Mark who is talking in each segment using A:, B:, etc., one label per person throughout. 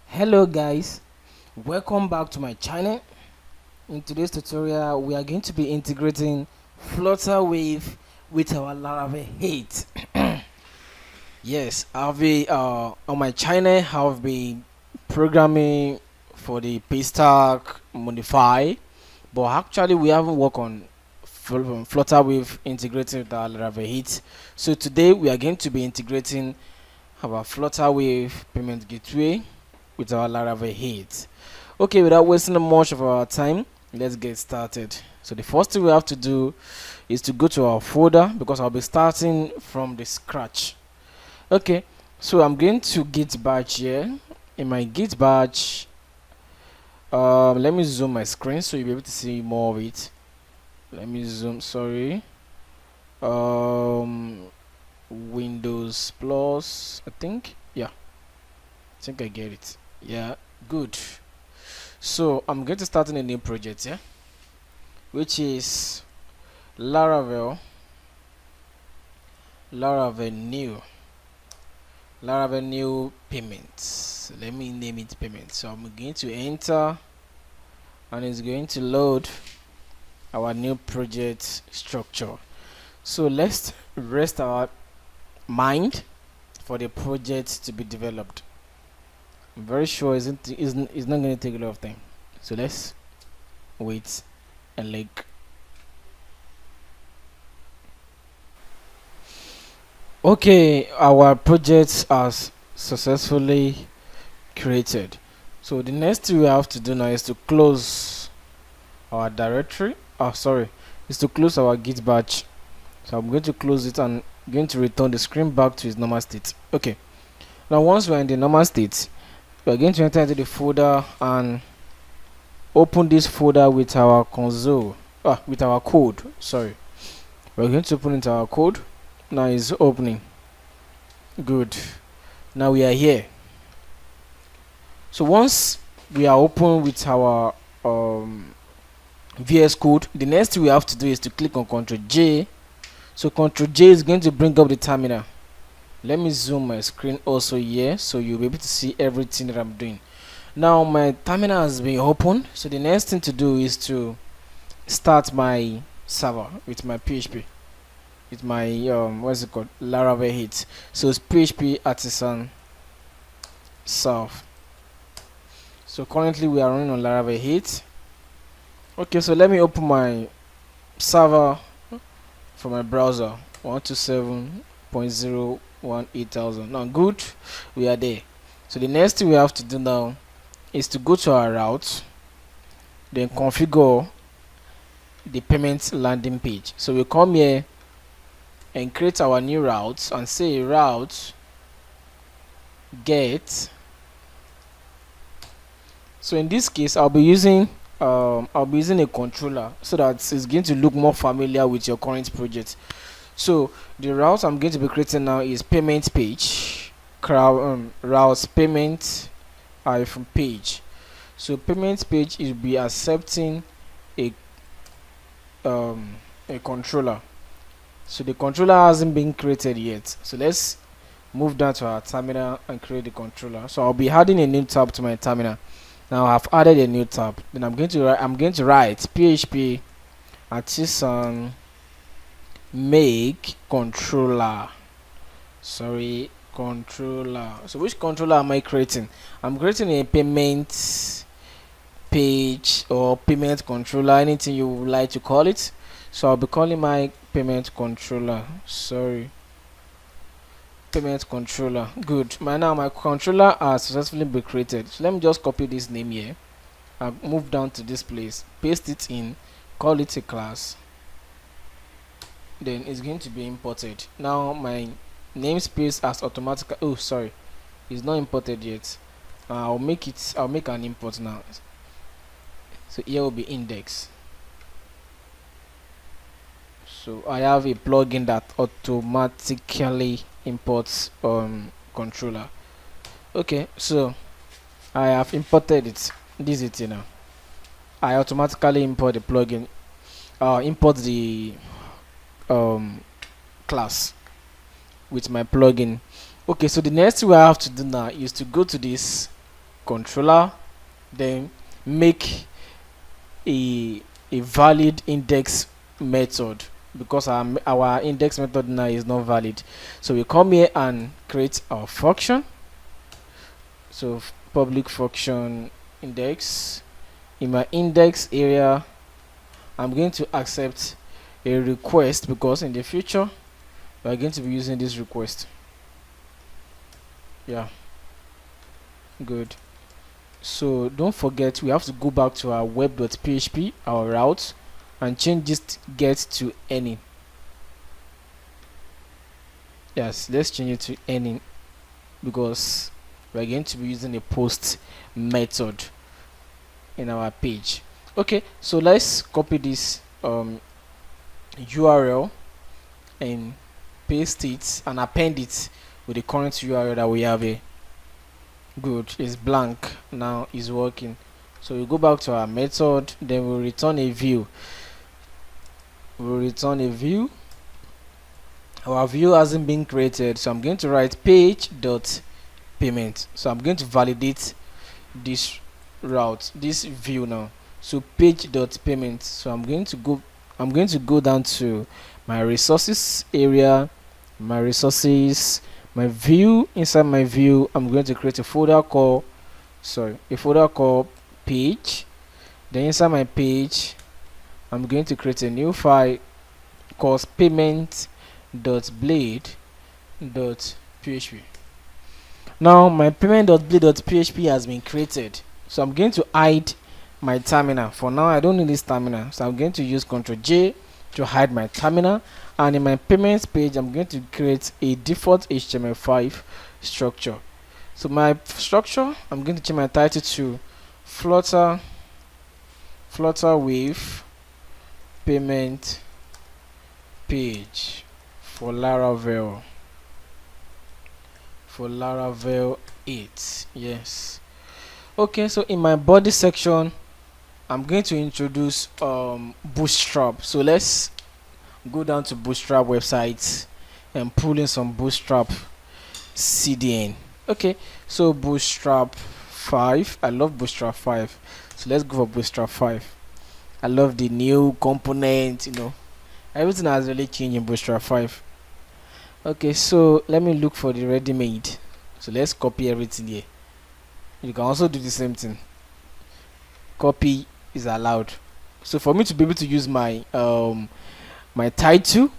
A: Hello guys, welcome back to my channel. In today's tutorial we are going to be integrating Flutterwave with our Laravel 8. Yes, I've been on my channel have been programming for the paystack modify, but actually we haven't worked on Flutterwave integrating with our Laravel 8. So today we are going to be integrating our Flutterwave Payment Gateway with our Laravel 8. Okay, without wasting much of our time, let's get started. So the first thing we have to do is to go to our folder, because I'll be starting from the scratch. Okay, so I'm going to git batch here. In my git batch, let me zoom my screen so you'll be able to see more of it. Let me zoom, sorry. Windows plus, I think I get it. Yeah, good. So I'm going to start in a new project, which is Laravel new payments. Let me name it payment. So I'm going to enter, and it's going to load our new project structure. So let's rest our mind for the project to be developed. I'm very sure it's not going to take a lot of time, so let's wait and like. Okay, our project has successfully created. So the next thing we have to do now is to close our directory. Is to close our git batch. So I'm going to close it and going to return the screen back to its normal state. Okay, now once we're in the normal state, we're going to enter into the folder and open this folder with our console, with our code. Sorry, we're going to open into our code. Now it's opening. Good. Now we are here. So once we are open with our VS Code, the next thing we have to do is to click on Ctrl J. So Ctrl J is going to bring up the terminal. Let me zoom my screen also here so you'll be able to see everything that I'm doing. Now my terminal has been opened, so the next thing to do is to start my server with my PHP, with my what's it called, Laravel 8. So it's PHP artisan serve. So currently we are running on Laravel 8. Okay, so let me open my server from my browser, 127.0.18,000. Now good, we are there. So the next thing we have to do now is to go to our route, then configure the payment landing page. So we come here and create our new route and say route get. So in this case I'll be using a controller so that it's going to look more familiar with your current project. So the route I'm going to be creating now is payment page, route payment from page. So payment page will be accepting a controller. So the controller hasn't been created yet. So let's move down to our terminal and create the controller. So I'll be adding a new tab to my terminal. Now I've added a new tab. Then I'm going to write PHP artisan make controller. Controller. So which controller am I creating? I'm creating a payment page or payment controller, anything you would like to call it. So I'll be calling my payment controller. Payment controller. Good. Now my controller has successfully been created. So let me just copy this name here and move down to this place, paste it in, call it a class, then it's going to be imported. Now my namespace as automatic. Oh sorry, it's not imported yet. I'll make an import now. So here will be index. So I have a plugin that automatically imports controller. Okay, so I have imported it. This is it, you know. I automatically import the plugin, import the class. with my plugin. Okay, so the next thing we have to do now is to go to this controller, then make a valid index method, because our index method now is not valid. So we come here and create our function. So public function index. In my index area, I'm going to accept a request, because in the future we are going to be using this request. Yeah, good. So don't forget, we have to go back to our web.php, our route, and change this get to any. Yes, let's change it to any, because we're going to be using a post method in our page. Okay, so let's copy this URL and paste it and append it with the current URL that we have here. Good, it's blank now, it's working. So we go back to our method, then we'll return a view. Our view hasn't been created, so I'm going to write page.payment. So I'm going to validate this route, this view now. So page.payment. So I'm going to go down to my resources area, my view. Inside my view, I'm going to create a folder called page. Then inside my page, I'm going to create a new file called payment.blade.php. Now my payment.blade.php has been created, so I'm going to hide my terminal. For now I don't need this terminal, so I'm going to use Ctrl J to hide my terminal. And in my payments page, I'm going to create a default HTML5 structure. So my structure, I'm going to change my title to Flutterwave Payment Page for Laravel 8. Yes. Okay, so in my body section, I'm going to introduce Bootstrap. So let's go down to Bootstrap websites and pull in some Bootstrap CDN. Okay, so Bootstrap 5. I love Bootstrap 5. So let's go for Bootstrap 5. I love the new component, everything has really changed in Bootstrap 5. Okay, so let me look for the ready-made. So let's copy everything here. You can also do the same thing. Copy is allowed. So for me to be able to use my my title,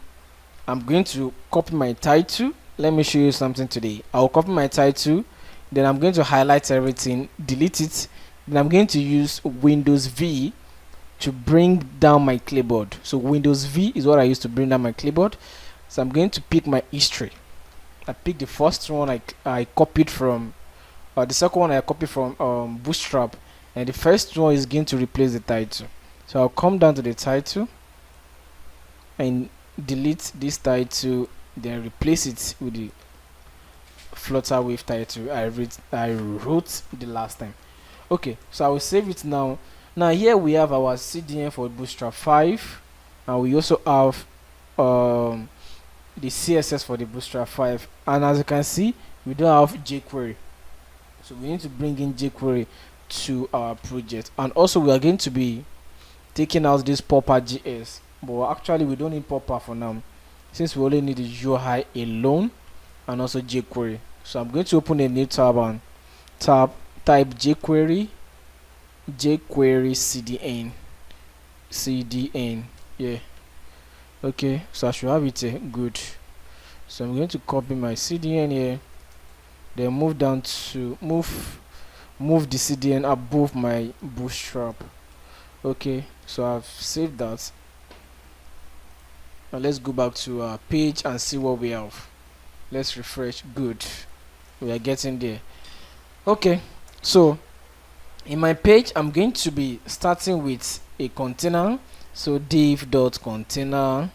A: I'm going to copy my title. Let me show you something today. I'll copy my title, then I'm going to highlight everything, delete it, then I'm going to use Windows V to bring down my clipboard. So Windows V is what I use to bring down my clipboard. So I'm going to pick my history. I picked the first one I copied from, the second one I copied from Bootstrap, and the first one is going to replace the title. So I'll come down to the title and delete this title, then replace it with the Flutterwave title I wrote the last time. Okay, so I will save it now. Now here we have our CDN for Bootstrap 5, and we also have the CSS for the Bootstrap 5, and as you can see, we don't have jQuery, so we need to bring in jQuery to our project. And also we are going to be taking out this popper.js, but actually we don't need popper for now, since we only need the UI alone and also jQuery. So I'm going to open a new tab and type jQuery CDN. Yeah, okay, so I should have it here. Good. So I'm going to copy my CDN here, then move down to move the CDN above my Bootstrap. Okay, so I've saved that. Now let's go back to our page and see what we have. Let's refresh. Good, we are getting there. Okay, so in my page, I'm going to be starting with a container. So div.container.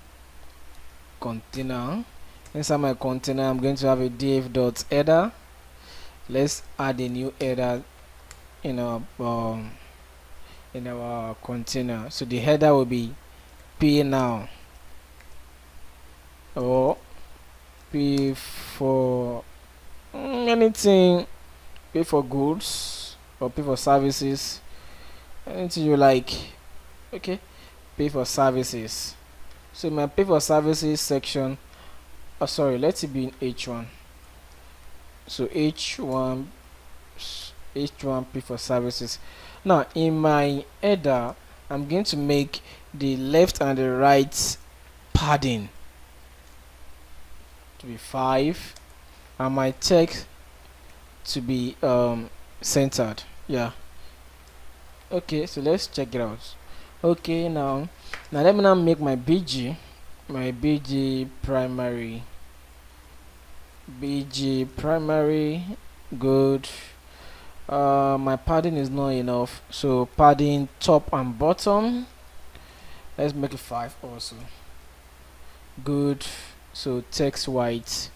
A: Inside my container, I'm going to have a div.header. Let's add a new header in our container. So the header will be pay now or pay for anything, pay for goods or pay for services, anything you like. Okay, pay for services. So in my pay for services section, oh sorry, let it be in h1. So h1 pay for services. Now in my header, I'm going to make the left and the right padding to be 5 and my text to be centered. Yeah, okay, so let's check it out. Okay, now let me now make my bg primary. bg primary, good. My padding is not enough, so padding top and bottom, let's make it 5 also, good. So text white,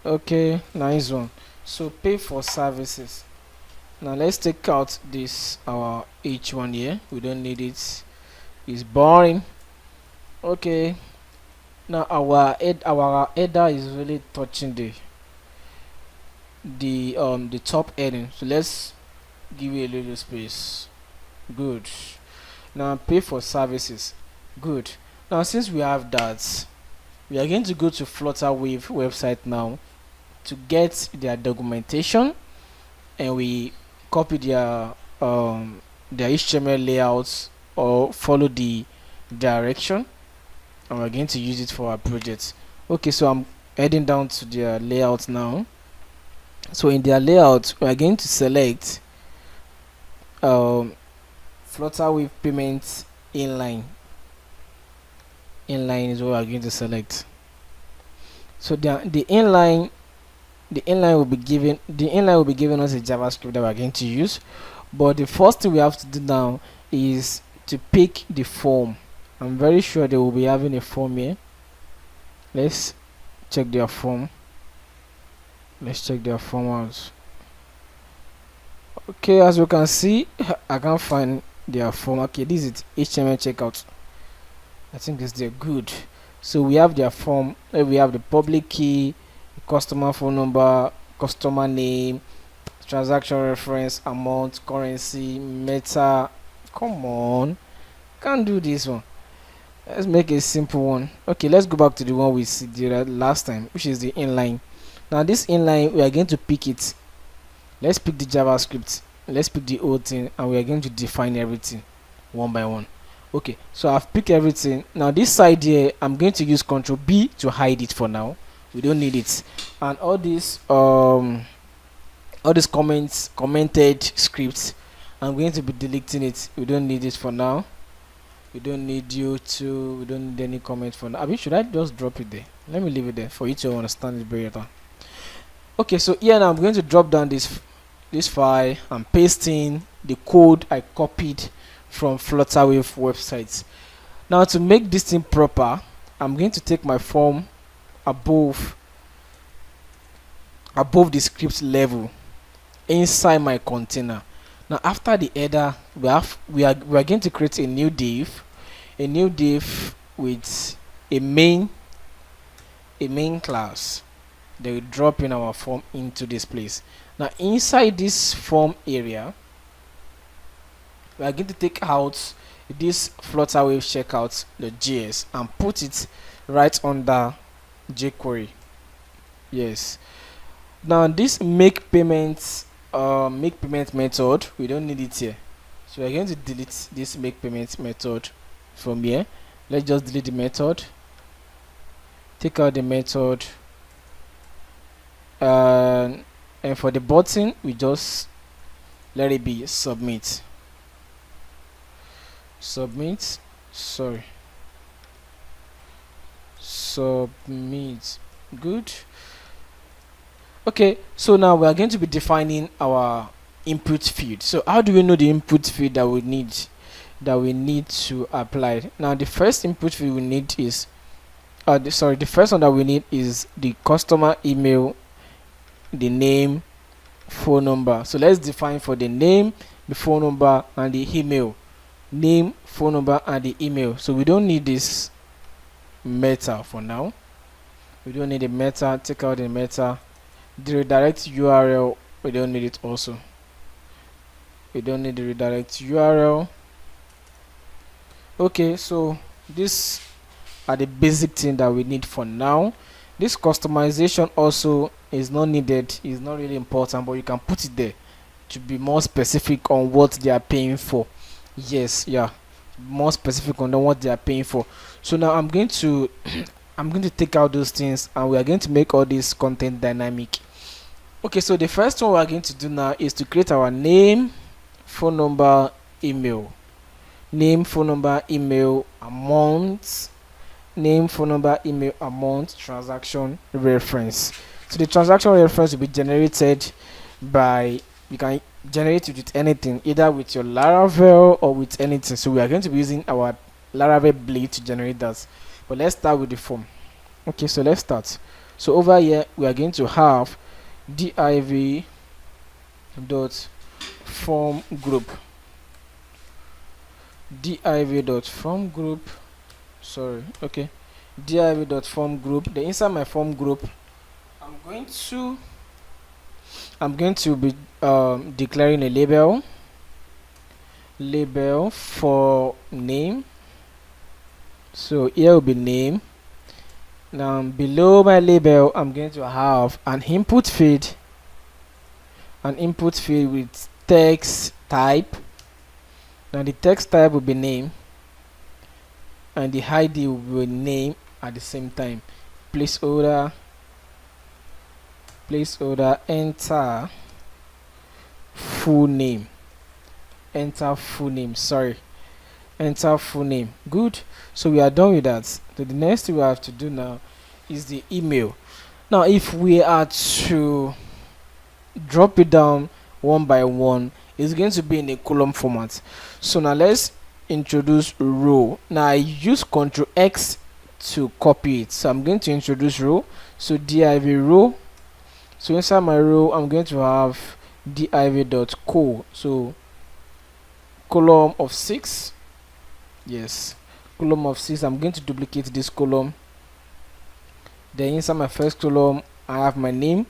A: okay, nice one. So pay for services. Now let's take out this our h1 here, we don't need it, it's boring. Okay, now our header is really touching the top heading, so let's give it a little space, good. Now pay for services, good. Now since we have that, we are going to go to Flutterwave website now to get their documentation, and we copy their HTML layouts or follow the direction, and we're going to use it for our project. Okay, so I'm heading down to their layout now. So in their layout, we are going to select Flutterwave Payment Inline. Inline is what we are going to select. So the inline will be giving us a JavaScript that we are going to use. But the first thing we have to do now is to pick the form. I'm very sure they will be having a form here. Let's check their form. Out. Okay, as you can see, I can't find their form. Okay, this is HTML checkout. I think it's there, good. So we have their form. We have the public key, customer phone number, customer name, transaction reference, amount, currency, meta. Come on, can't do this one. Let's make a simple one. Okay, let's go back to the one we did last time, which is the inline. Now this inline, we are going to pick it. Let's pick the JavaScript, let's pick the whole thing, and we are going to define everything one by one. Okay, so I've picked everything. Now this side here, I'm going to use Ctrl B to hide it for now, we don't need it. And all these commented scripts, I'm going to be deleting it, we don't need it for now. We don't need you to, we don't need any comment for now. I mean, should I just drop it there? Let me leave it there for you to understand it better. Okay, so here now I'm going to drop down this file and paste in the code I copied from Flutterwave websites. Now to make this thing proper, I'm going to take my form above the script level inside my container. Now after the header, we are going to create a new div with a main class. They will drop in our form into this place. Now inside this form area, we are going to take out this Flutterwave checkout, the JS, and put it right under jQuery. Yes. Now this make payment method, we don't need it here, so we're going to delete this make payment method from here. Let's just delete the method, take out the method, and for the button, we just let it be submit. Submit, good. Okay, so now we are going to be defining our input field. So how do we know the input field that we need to apply? Now the first input field we need is the first one that we need is the customer email, the name, phone number. So let's define for the name, the phone number, and the email. name, phone number, and the email. So we don't need this meta for now. We don't need the meta. Take out the meta. The redirect URL, we don't need it also. We don't need the redirect URL. Okay, so these are the basic thing that we need for now. This customization also is not needed, is not really important, but you can put it there to be more specific on what they are paying for. Yes, yeah, more specific on what they are paying for. So now I'm going to I'm going to take out those things, and we are going to make all this content dynamic. Okay, so the first one we are going to do now is to create our name, phone number, email. Name, phone number, email, amount. Name, phone number, email, amount, transaction reference. So the transaction reference will be generated by, you can generate it with anything, either with your Laravel or with anything. So we are going to be using our Laravel blade to generate that. But let's start with the form. Okay, so let's start. So over here we are going to have div dot form group, div dot form group, sorry, okay, div dot form group. Then inside my form group I'm going to be declaring a label for name. So here will be name. Now below my label I'm going to have an input field with text type. Now the text type will be name, and the ID will be name at the same time. Placeholder, enter full name, enter full name. Good. So we are done with that. So the next thing we have to do now is the email. Now if we are to drop it down one by one, it's going to be in a column format. So now let's introduce row. Now I use Ctrl X to copy it, so I'm going to introduce row. So div row. So inside my row I'm going to have div.co, so column of 6. Yes, column of 6. I'm going to duplicate this column. Then inside my first column I have my name.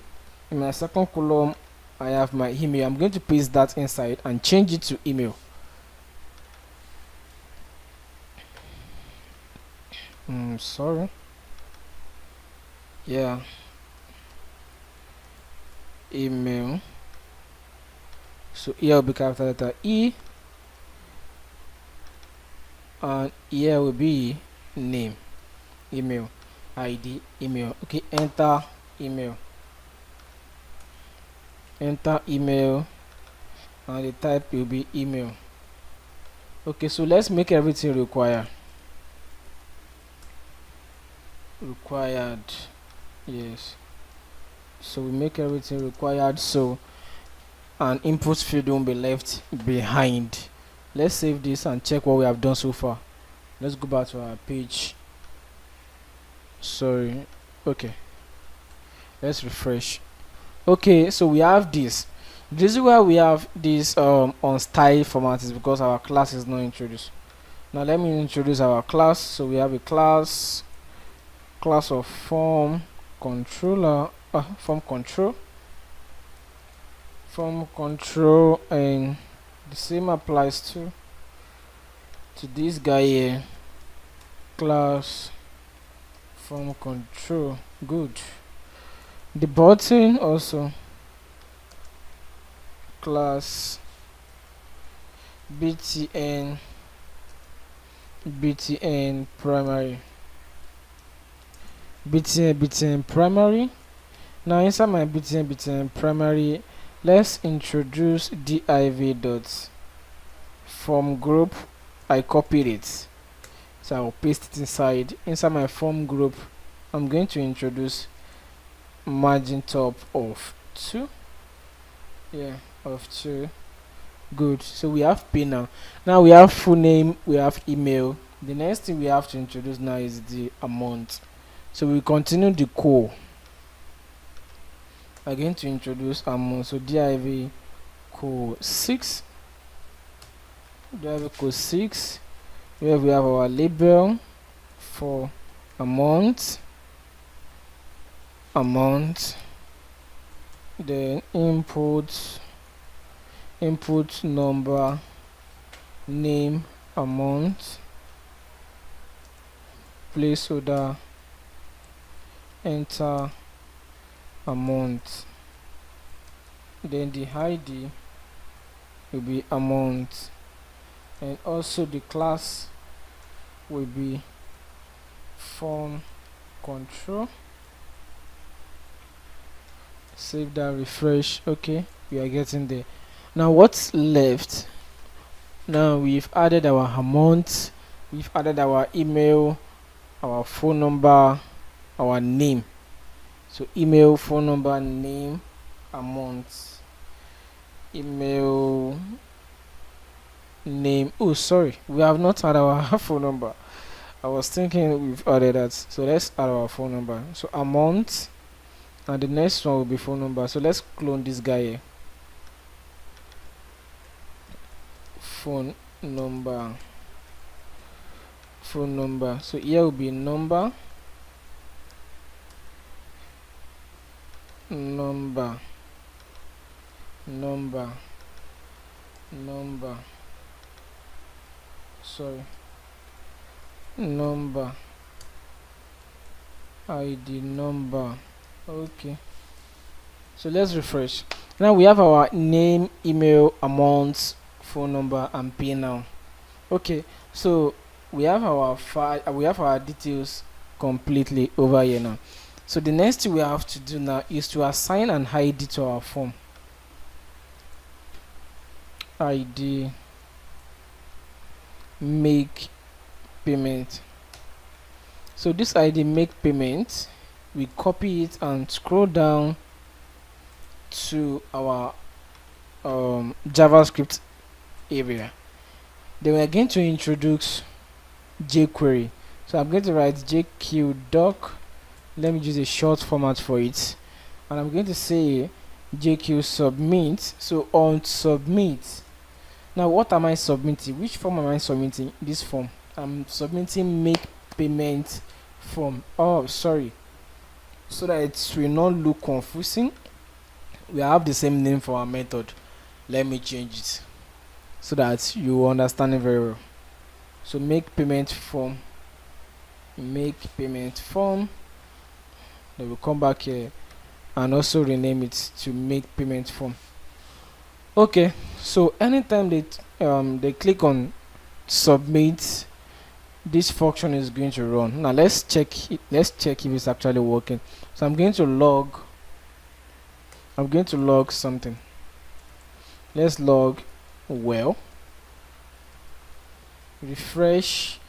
A: In my second column I have my email. I'm going to paste that inside and change it to email. Sorry. Yeah, email. So here will be capital letter E, and here will be name, email, ID, email. Okay, enter email, and the type will be email. Okay, so let's make everything required. Yes, so we make everything required, so an input field won't be left behind. Let's save this and check what we have done so far. Let's go back to our page. Sorry. Okay, let's refresh. Okay, so we have this. This is why we have this on style format, is because our class is not introduced. Now let me introduce our class. So we have a class of form controller, form control, and the same applies to this guy here, class form control. Good. The button also class btn primary, btn primary. Now inside my btn primary, let's introduce div dot form group. I copied it, so I'll paste it inside my form group. I'm going to introduce margin top of 2. Yeah, of 2. Good. So we have pay now. Now we have full name, we have email. The next thing we have to introduce now is the amount. So we continue the code. I'm going to introduce amount. So div code 6. Do have equal 6, where we have our label for amount, then input number, name, amount, placeholder, enter amount, then the ID will be amount, and also the class will be form control. Save that, refresh. Okay, we are getting there. Now what's left? Now we've added our amount, we've added our email, our phone number, our name. So email, phone number, name, amount, email, name. Oh, sorry, we have not added our phone number. I was thinking we've added that. So let's add our phone number. So amount, and the next one will be phone number. So let's clone this guy here. Phone number. So here will be number, sorry, number, ID number. Okay, so let's refresh. Now we have our name, email, amount, phone number, and pay now. Okay, so we have our file, we have our details completely over here now. So the next thing we have to do now is to assign an ID to our form. ID make payment. So this ID make payment, we copy it and scroll down to our JavaScript area. Then we are going to introduce jQuery. So I'm going to write jqdoc. Let me use a short format for it, and I'm going to say jq submit. So on submit, now what am I submitting? Which form am I submitting? This form. I'm submitting make payment form. Oh, sorry, so that it will not look confusing, we have the same name for our method. Let me change it so that you understand it very well. So make payment form, then we'll come back here and also rename it to make payment form. Okay, so anytime they click on submit, this function is going to run. Now let's check it, if it's actually working. So I'm going to log something. Let's log well, refresh,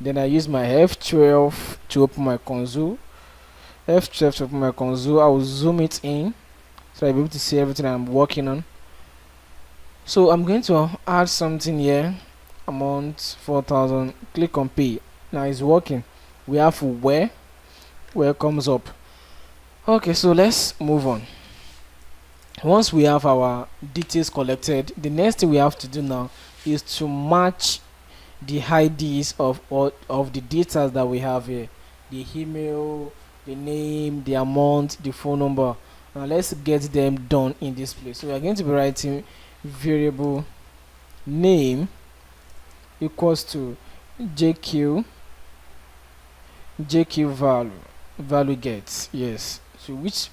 A: then I use my F12 to open my console. I will zoom it in so I'll be able to see everything I'm working on. So I'm going to add something here, amount 4,000, click on pay. Now it's working. We have where comes up. Okay, so let's move on. Once we have our details collected, the next thing we have to do now is to match the IDs of all of the data that we have here, the email, the name, the amount, the phone number. Now let's get them done in this place. So we are going to be writing variable name equals to jq value gets. Yes, so which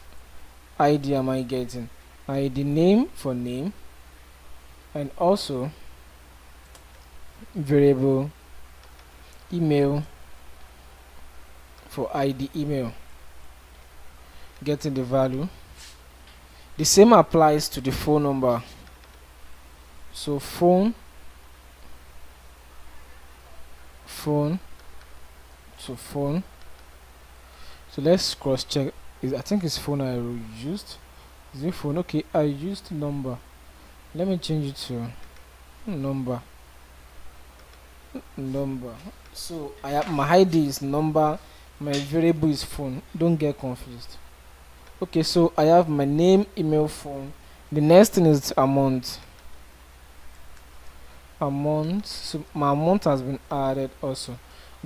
A: ID am I getting? ID name for name, and also variable email for ID email, getting the value. The same applies to the phone number. So phone to phone. So let's cross check. I think it's phone I used. Is it phone? Okay, I used number. Let me change it to number. So I have my ID is number, my variable is phone. Don't get confused. Okay, so I have my name, email, phone. The next thing is amount. amount. So my amount has been added also.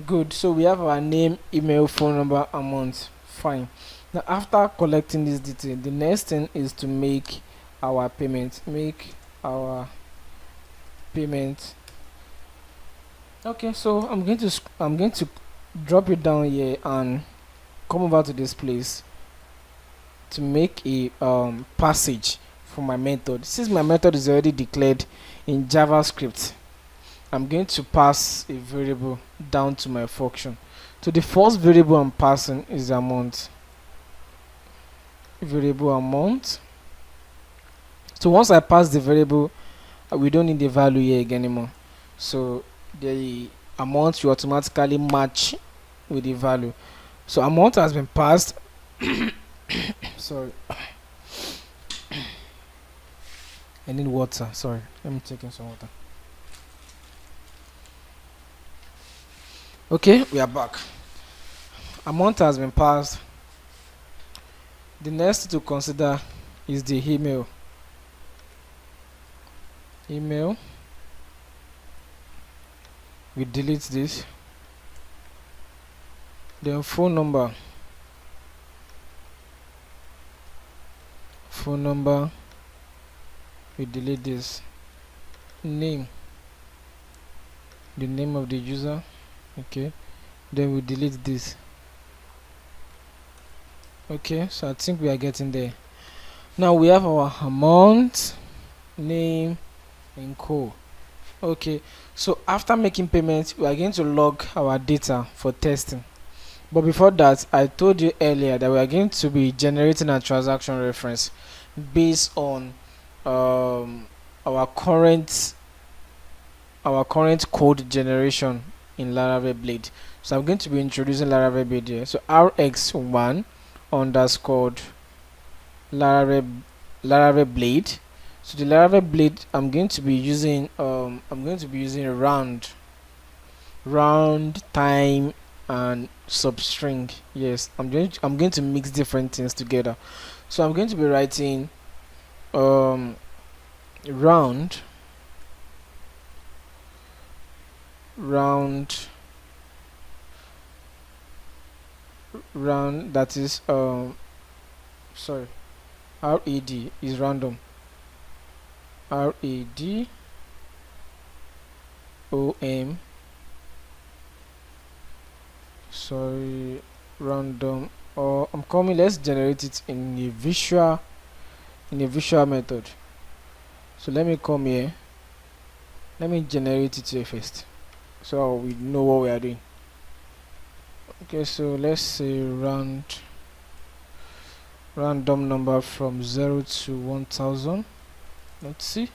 A: Good. So we have our name, email, phone number, amount. Fine. Now after collecting this detail, the next thing is to make our payment. Make our payment. Okay, so I'm going to drop it down here and come over to this place to make a passage for my method. Since my method is already declared in JavaScript, I'm going to pass a variable down to my function. So the first variable I'm passing is amount. Variable amount. So once I pass the variable, we don't need the value here again anymore. So the amount will automatically match with the value. So amount has been passed. Sorry. I need water. Sorry. Let me take in some water. Okay, we are back. Amount has been passed. The next to consider is the email. Email. We delete this. Then phone number. Phone number. We delete this. Name. The name of the user. Okay. Then we delete this. Okay, so I think we are getting there. Now we have our amount, name, and co. Okay, so after making payments, we are going to log our data for testing. But before that, I told you earlier that we are going to be generating a transaction reference based on our current code generation in Laravel Blade. So I'm going to be introducing Laravel Blade here. So rx1 underscore Laravel Blade. So the Laravel Blade I'm going to be using round time and substring. Yes, I'm going to mix different things together. So I'm going to be writing round that is sorry, RAD is random. RADOM sorry, random, or I'm coming, let's generate it in a visual method. So let me come here, let me generate it here first so we know what we are doing. Okay, so let's say random number from 0 to 1000. Let's see.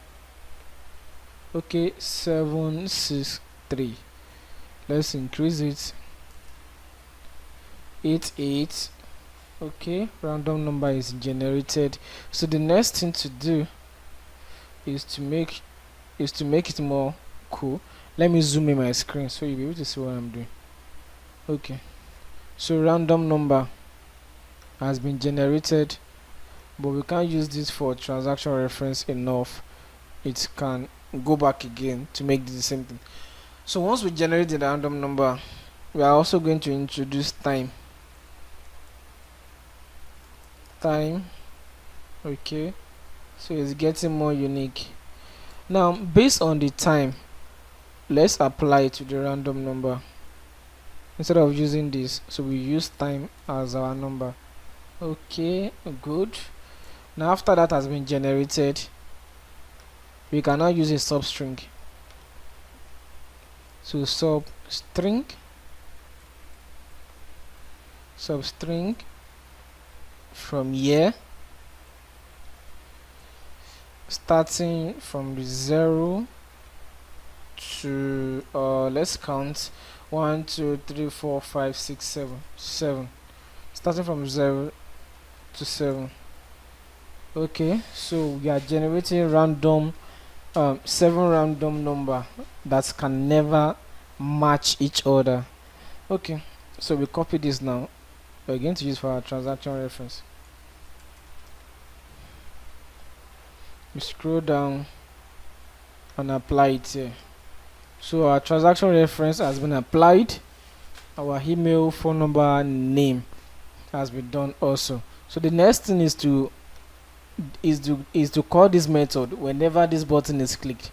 A: Okay, 763. Let's increase it. 88. Okay, random number is generated. So the next thing to do is to make it more cool. Let me zoom in my screen so you'll be able to see what I'm doing. Okay, so random number has been generated, but we can't use this for transaction reference enough. It can go back again to make the same thing. So once we generate the random number, we are also going to introduce time. Okay, so it's getting more unique. Now based on the time, let's apply it to the random number instead of using this. So we use time as our number. Okay, good. Now after that has been generated, we can now use a substring. So substring from here, starting from the 0 to let's count 1 2 3 4 5 6 7, starting from 0 to 7. Okay, so we are generating random 7 random number that can never match each other. Okay, so we copy this now. We're going to use for our transaction reference. We scroll down and apply it here. So our transaction reference has been applied, our email, phone number, name has been done also. So the next thing is to call this method whenever this button is clicked.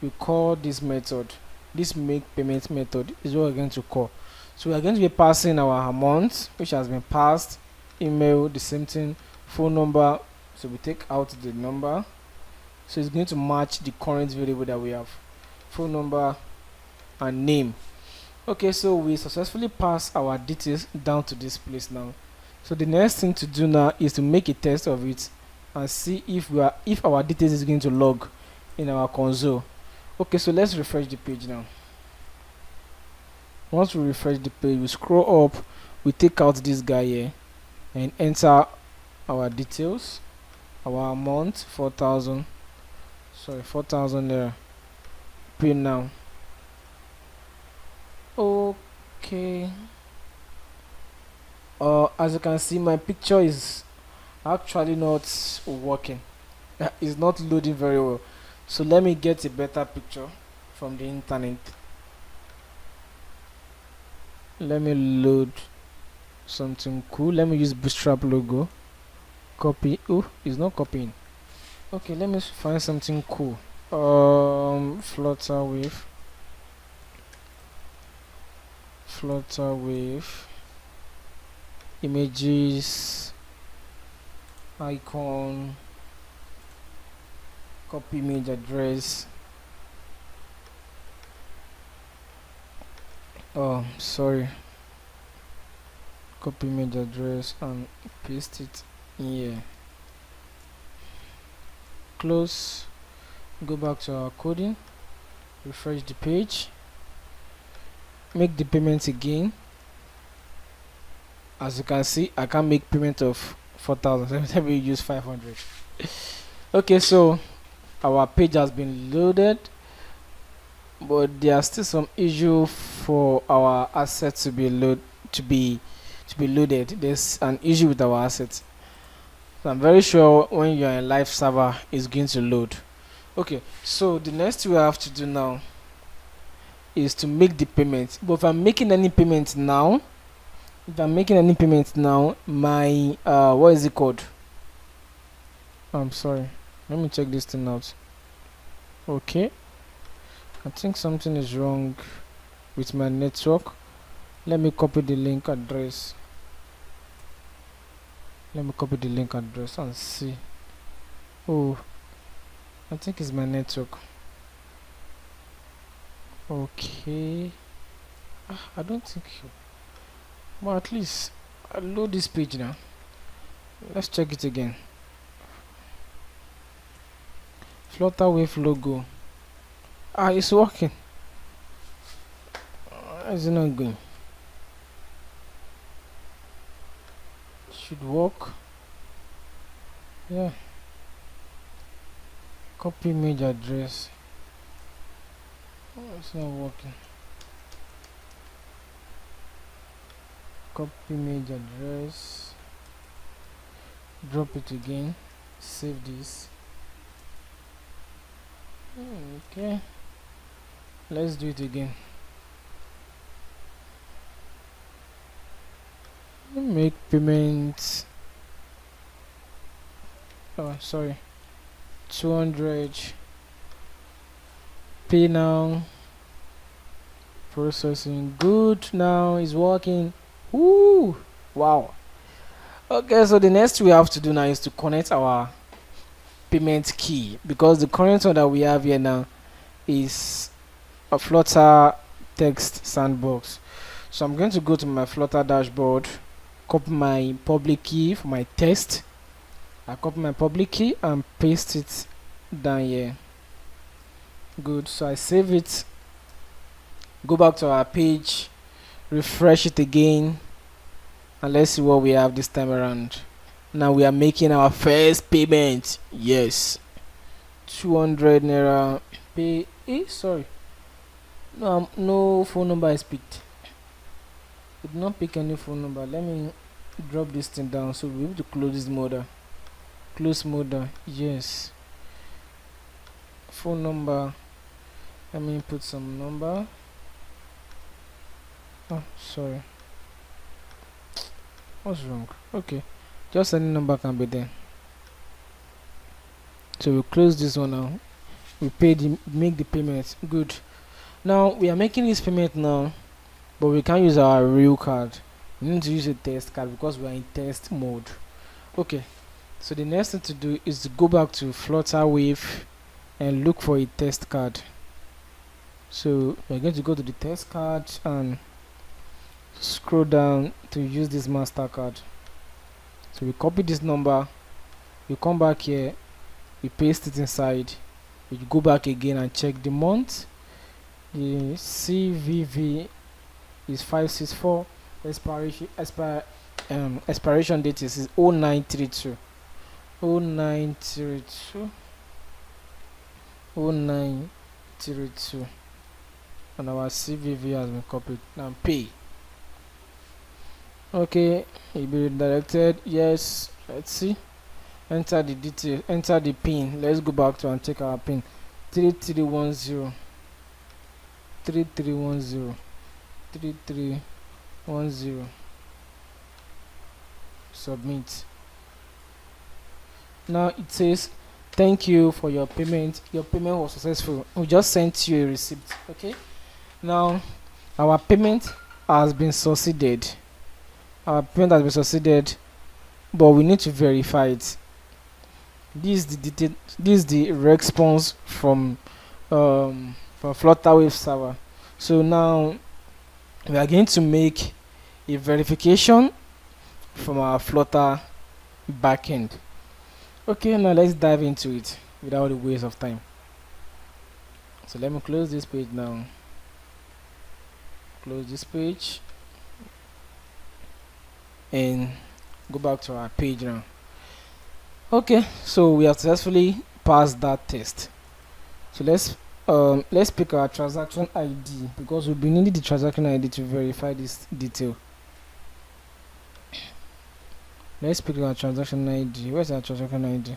A: You call this method, this make payment method is what we're going to call. So we are going to be passing our amount, which has been passed, email, the same thing, phone number. So we take out the number, so it's going to match the current variable that we have, phone number and name. Okay, so we successfully pass our details down to this place now. So the next thing to do now is to make a test of it and see if our details is going to log in our console. Okay, so let's refresh the page now. Once we refresh the page, we scroll up, we take out this guy here and enter our details. Our amount 4,000 there. Pay now. Okay, as you can see, my picture is actually not working. It's not loading very well, so let me get a better picture from the internet. Let me load something cool. Let me use Bootstrap logo. Copy. Oh, it's not copying. Okay, let me find something cool. Flutterwave images, icon, copy image address. Oh, sorry. Copy image address and paste it in here. Close. Go back to our coding. Refresh the page. Make the payment again. As you can see, I can make payment of 4,000. Let me use 500. Okay, so our page has been loaded, but there are still some issue for our assets to be loaded. There's an issue with our assets. So I'm very sure when you're in live server, it's going to load. Okay, so the next thing we have to do now is to make the payment. But if I'm making any payment now, my what is it called? I'm sorry, let me check this thing out. Okay, I think something is wrong with my network. Let me copy the link address. And see. Oh, I think it's my network. Okay, I don't think so. Well, at least I'll load this page now. Let's check it again. Flutterwave logo. It's working. Is it not going? Should work. Yeah. Copy image address. Oh, it's not working. Copy image address. Drop it again. Save this. Okay. Let's do it again. Make payment. Oh, sorry. 200. Pay now. Processing. Good. Now it's working. Woo! Wow. Okay, so the next we have to do now is to connect our payment key, because the current one that we have here now is a Flutter text sandbox. So I'm going to go to my Flutter dashboard, copy my public key for my test. I copy my public key and paste it down here. Good. So I save it, go back to our page, refresh it again, and let's see what we have this time around. Now we are making our first payment. Yes, 200 naira. Pay. Sorry, no phone number is picked. It did not pick any phone number. Let me drop this thing down so we'll be able to close this model. Close model. Yes, phone number Let me input some number. Oh, sorry. What's wrong? Okay, just any number can be there. So we close this one now. We make the payment. Good. Now we are making this payment now, but we can't use our real card. We need to use a test card because we are in test mode. Okay, so the next thing to do is to go back to Flutterwave and look for a test card. So we're going to go to the test card and scroll down to use this MasterCard. So we copy this number, we come back here, we paste it inside, we go back again and check the month. The CVV is 564. Expiration date is 0932. 0932, and our CVV has been copied. Now pay. Okay, it will be redirected. Yes, let's see. Enter the detail, enter the pin. Let's go back to and check our pin. 3310 3310 3310. Submit. Now it says thank you for your payment. Your payment was successful. We just sent you a receipt. Okay, now our payment has been succeeded. But we need to verify it. This is the response from Flutterwave server. So now we are going to make a verification from our Flutter backend. Okay, now let's dive into it without a waste of time. So let me close this page now. Close this page and go back to our page now. Okay, so we have successfully passed that test. So let's pick our transaction ID because we'll be needing the transaction ID to verify this detail. Let's pick our transaction ID. Where's our transaction ID?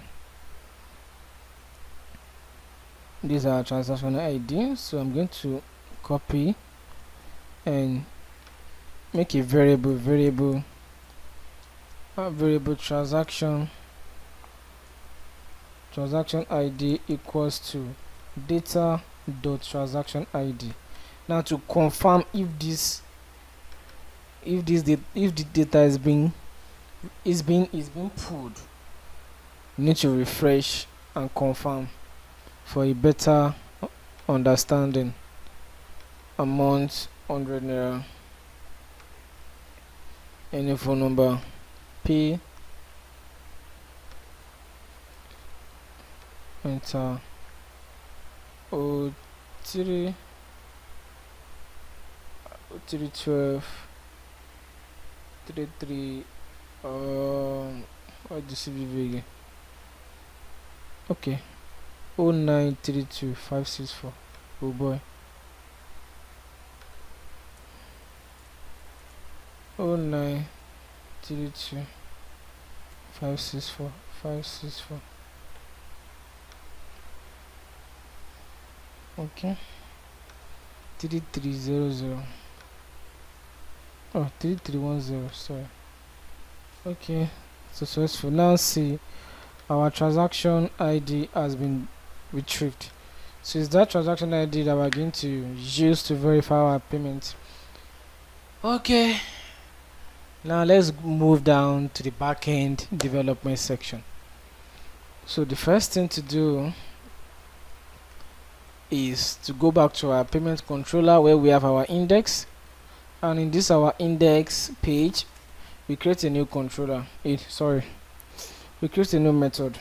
A: This is our transaction ID. So I'm going to copy and make a variable transaction ID equals to data.transaction ID. Now to confirm if the data is being pulled, you need to refresh and confirm for a better understanding. Amount 100 naira, any phone number, pay, enter 03 0312 33 what the CVV again? Okay, 0932 564. Oh boy. 0932 564 564. Okay, 3300. Oh, 3310. Sorry. Okay, successful. Now see, our transaction ID has been retrieved. So it's that transaction ID that we're going to use to verify our payment. Okay, now let's move down to the backend development section. So the first thing to do is to go back to our payment controller where we have our index, and in this our index page we create a new controller. We create a new method.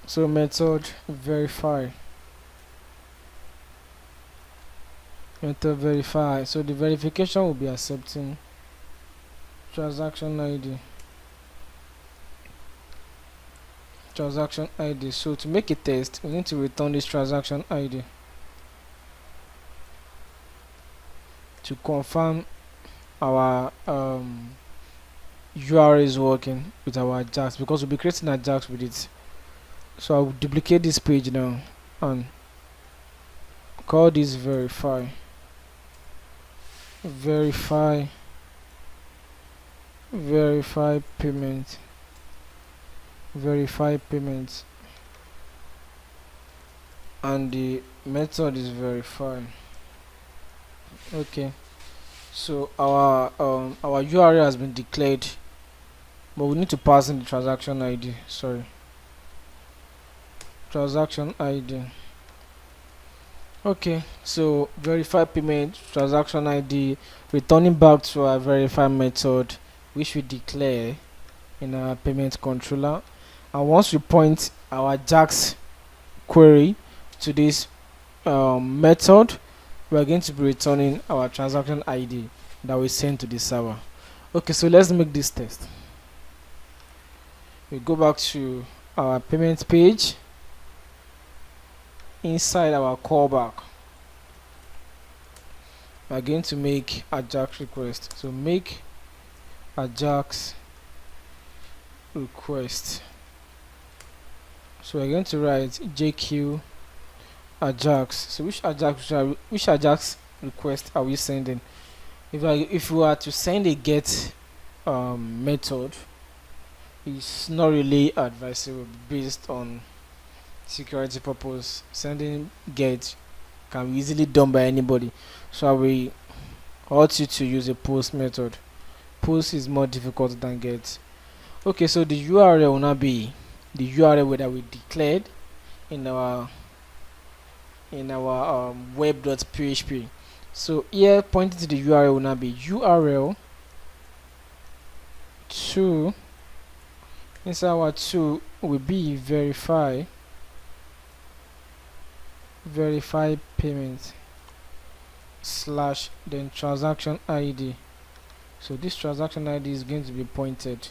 A: So method verify. Method verify. So the verification will be accepting transaction ID. Transaction ID. So to make a test, we need to return this transaction ID to confirm our URL is working with our AJAX, because we'll be creating AJAX with it. So I'll duplicate this page now and call this verify payment, and the method is verify. Okay, so our URL has been declared, but we need to pass in the transaction ID. Transaction ID. Okay, so verify payment, transaction ID, returning back to our verify method, which we declare in our payment controller. And once we point our AJAX query to this method, we are going to be returning our transaction ID that we send to the server. Okay, so let's make this test. We go back to our payment page. Inside our callback, we are going to make AJAX request. So make AJAX request. So we're going to write JQ AJAX. So which AJAX request are we sending? If we are to send a get method, it's not really advisable based on security purpose. Sending get can be easily done by anybody, so I will urge you to use a post method. Post is more difficult than get. Okay, so the URL will not be the URL that we declared in our web.php. So here, pointing to the URL will not be URL to, inside our to will be verify payment slash then transaction ID. So this transaction ID is going to be pointed.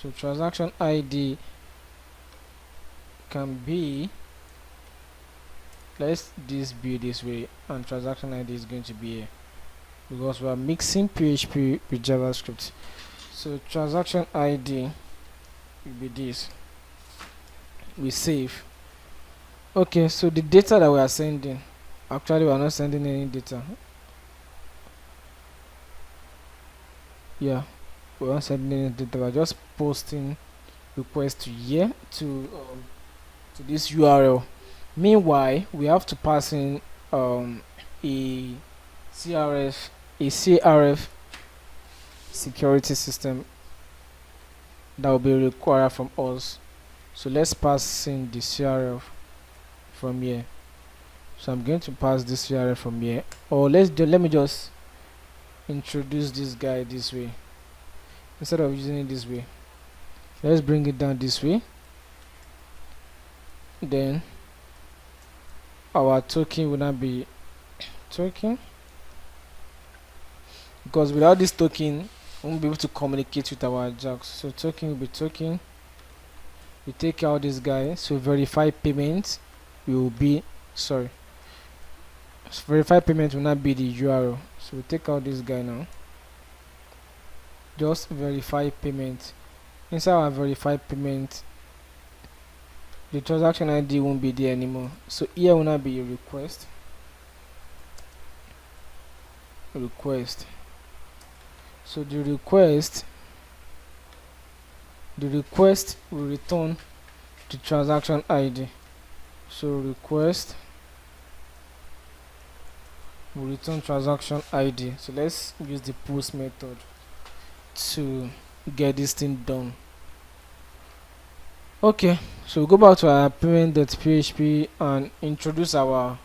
A: So transaction ID can be, let's this be this way, and transaction ID is going to be here because we are mixing PHP with JavaScript. So transaction ID will be this. We save. Okay, so the data that we are sending, actually we are not sending any data. Yeah, we are not sending any data. We are just posting request to here to this URL. Meanwhile, we have to pass in a CRF security system that will be required from us. So let's pass in the CRF from here. So I'm going to pass this CRF from here, or let me just introduce this guy this way instead of using it this way. Let's bring it down this way. Then our token will not be token, because without this token we won't be able to communicate with our AJAX. So token will be token. We take out this guy, so verify payment will be verify payment will not be the URL. So we take out this guy now. Just verify payment. Inside our verify payment, the transaction ID won't be there anymore. So here will not be a request. So the request will return the transaction ID. So request will return transaction ID. So let's use the post method to get this thing done. Okay, so we go back to our payment.php and introduce our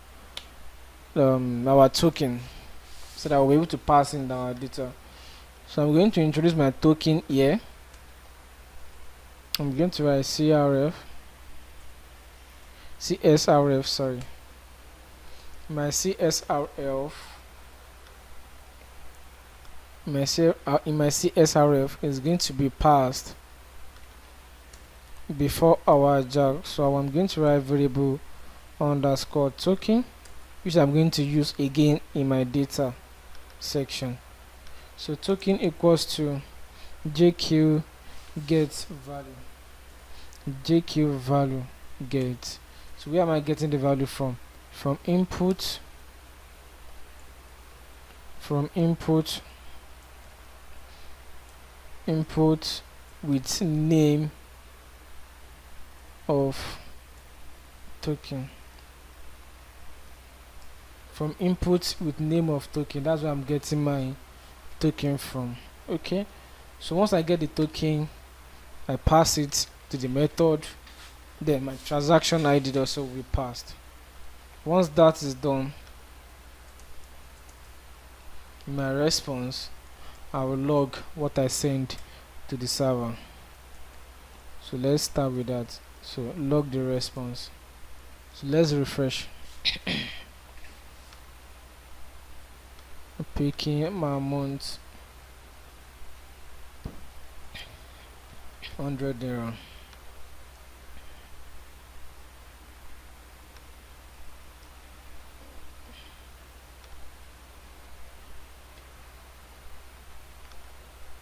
A: token so that we'll be able to pass in our data. So I'm going to introduce my token here. I'm going to write CSRF, my CSRF, in my CSRF is going to be passed before our AJAX. So I'm going to write variable underscore token, which I'm going to use again in my data section. So token equals to JQ get value, get. So where am I getting the value from? From input, input with name of token. From input with name of token, that's where I'm getting my token from. Okay, so once I get the token, I pass it to the method, then my transaction ID also will be passed. Once that is done, in my response I will log what I send to the server. So let's start with that. So log the response. So let's refresh. Picking my amount 100 naira.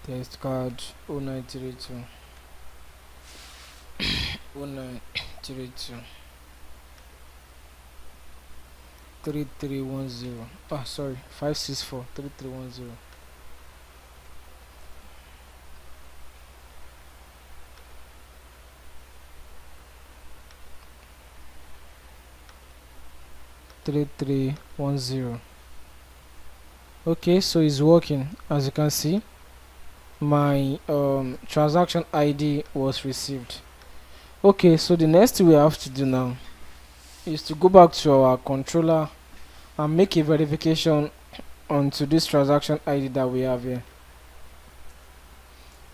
A: Test card 0932 0932 3310. Oh, sorry, 564 3310. Okay, so it's working. As you can see, my transaction ID was received. Okay, so the next thing we have to do now is to go back to our controller and make a verification onto this transaction ID that we have here.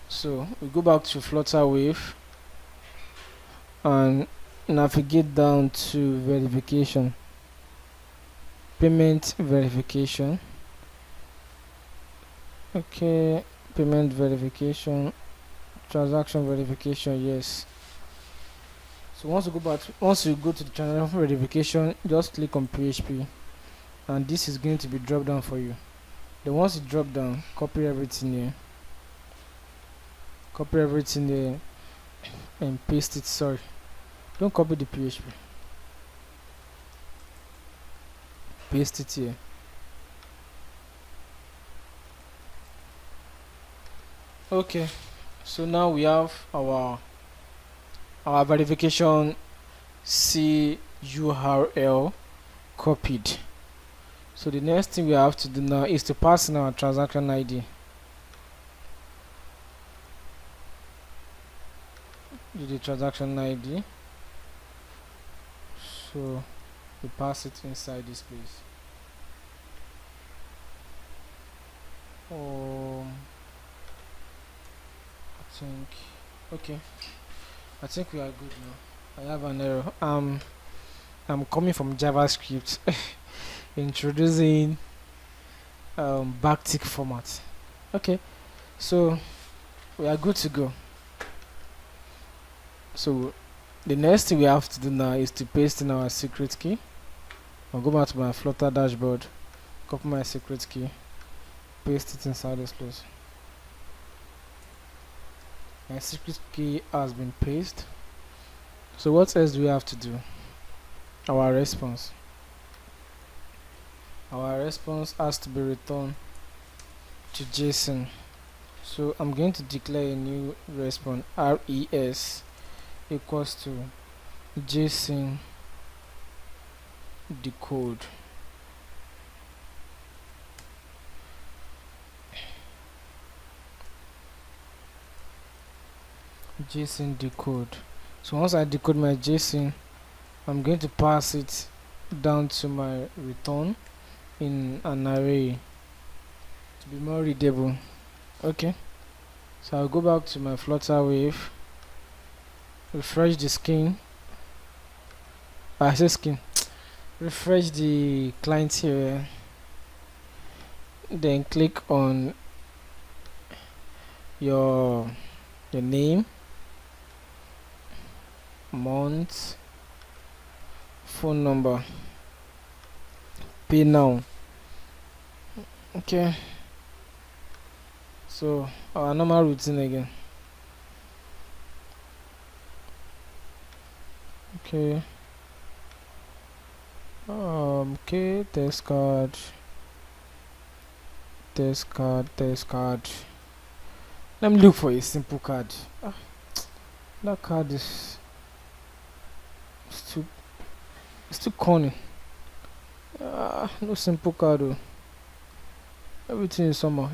A: So we go back to Flutterwave and navigate down to verification, payment verification. Okay, payment verification, transaction verification, yes. So once you go to the transaction verification, just click on PHP and this is going to be dropped down for you. Then once you drop down, copy everything here, and paste it. Sorry, don't copy the PHP, paste it here. Okay, so now we have our verification URL copied. So the next thing we have to do now is to pass in our transaction ID. The transaction ID. So we pass it inside this place. I think we are good now. I have an error. I'm coming from JavaScript, introducing backtick format. Okay, so we are good to go. So the next thing we have to do now is to paste in our secret key. I'll go back to my Flutter dashboard, copy my secret key, paste it inside this place. My secret key has been pasted. So what else do we have to do? Our response has to be returned to JSON. So I'm going to declare a new response, res equals to JSON decode. JSON decode. So once I decode my JSON, I'm going to pass it down to my return in an array to be more readable. Okay, so I'll go back to my Flutterwave, refresh the skin. Refresh the client here, then click on your name, month, phone number, pay now. Okay, so our normal routine again. Okay, Okay, test card. Let me look for a simple card. That card is it's too corny. No simple card though. Everything is somehow.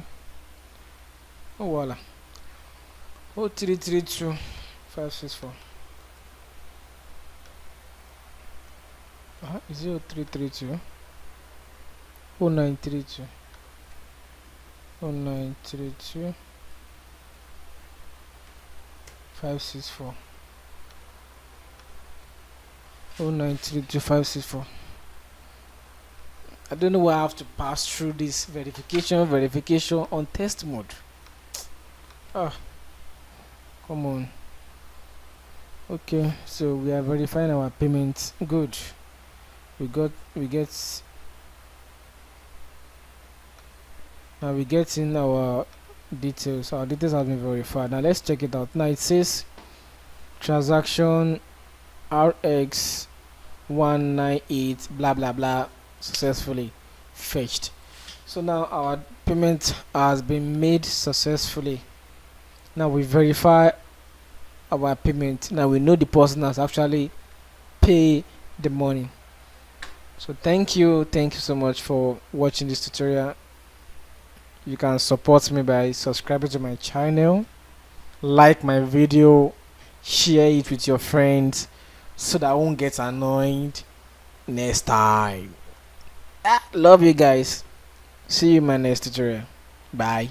A: Oh voila. 0332 564. Is it 0332? 0932. 0932 564. 0932 564. I don't know why I have to pass through this verification on test mode. Come on. Okay, so we are verifying our payment. Good. We get now we get in our details. Our details have been verified. Now let's check it out. Now it says transaction RX 198 blah blah blah successfully fetched. So now our payment has been made successfully. Now we verify our payment. Now we know the person has actually paid the money. So thank you so much for watching this tutorial. You can support me by subscribing to my channel, like my video, share it with your friends so that I won't get annoyed next time. Love you guys. See you in my next tutorial. Bye.